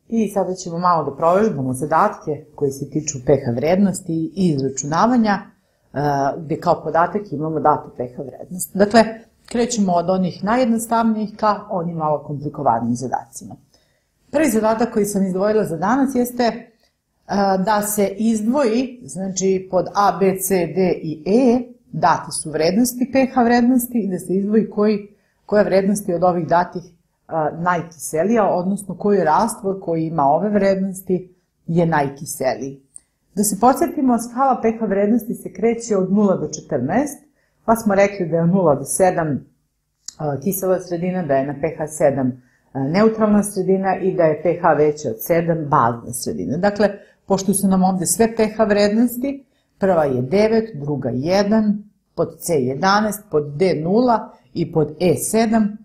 I sada ćemo malo da provežbamo zadatke koji se tiču pH vrednosti i izračunavanja, gde kao podatak imamo datu pH vrednost. Dakle, krećemo od onih najjednostavnijih ka onim malo komplikovanijim zadacima. Prvi zadatak koji sam izdvojila za danas jeste da se izdvoji, znači pod A, B, C, D i E, date su vrednosti pH vrednosti i da se izdvoji koja vrednosti od ovih datih najkiselija, odnosno koji rastvor koji ima ove vrednosti je najkiseliji. Da se podsjetimo, skala pH vrednosti se kreće od 0 do 14, pa smo rekli da je od 0 do 7 kisela sredina, da je na pH 7 neutralna sredina i da je pH veća od 7 bazna sredina. Dakle, pošto su nam ovde sve pH vrednosti, prva je 9, druga 1, pod C 11, pod D 0 i pod E 7,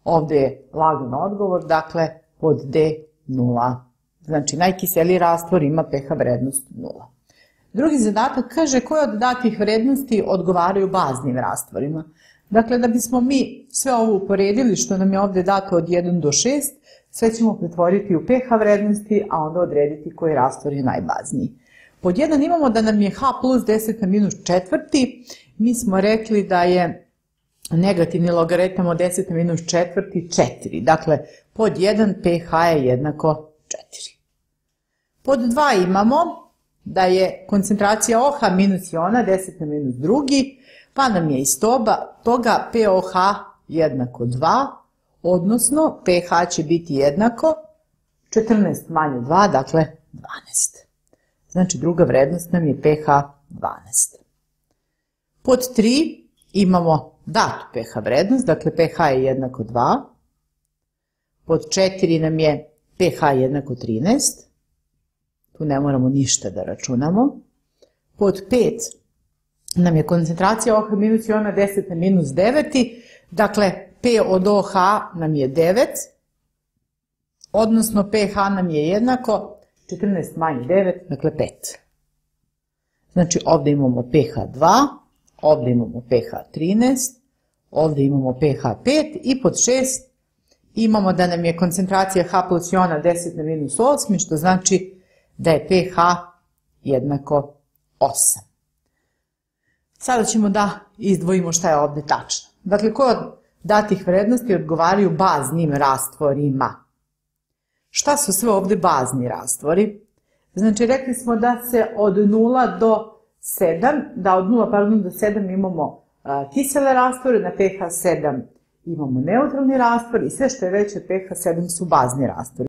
ovde je lagan odgovor, dakle, pod D 0. Znači, najkiseliji rastvor ima pH vrednost 0. Drugi zadatak kaže koje od datih vrednosti odgovaraju baznim rastvorima. Dakle, da bismo mi sve ovo uporedili što nam je ovde dato od 1 do 6, sve ćemo pretvoriti u pH vrednosti, a onda odrediti koji rastvor je najbazniji. Pod 1 imamo da nam je H plus 10 na minus četvrti. Mi smo rekli da je negativni logaretam od 10 na minus četvrti 4. Dakle, pod 1 pH je jednako 4. Pod 2 imamo da je koncentracija OH minus iona 10 na minus drugi, pa nam je iz toga POH jednako 2, odnosno pH će biti jednako 14 manje 2, dakle 12. Znači druga vrednost nam je pH 12. Pod 3 imamo datu pH vrednost, dakle pH je jednako 2. Pod 4 nam je pH jednako 13. Tu ne moramo ništa da računamo. Pod 5 nam je koncentracija OH minus iona 10 na minus 9. Dakle, P od OH nam je 9, odnosno pH nam je jednako 14 manje 9, dakle 5. Znači, ovde imamo pH 2, ovde imamo pH 13, ovde imamo pH 5 i pod 6 imamo da nam je koncentracija H plus iona 10 na minus 8, što znači da je pH jednako 8. Sada ćemo da izdvojimo šta je ovde tačno. Dakle, koje od datih vrednosti odgovaraju baznim rastvorima? Šta su sve ovde bazni rastvori? Znači, rekli smo da se od 0 do 7, da od 0 do 7 imamo kisele rastvore, na pH 7 imamo neutralni rastvor i sve što je veće od pH 7 su bazni rastvori.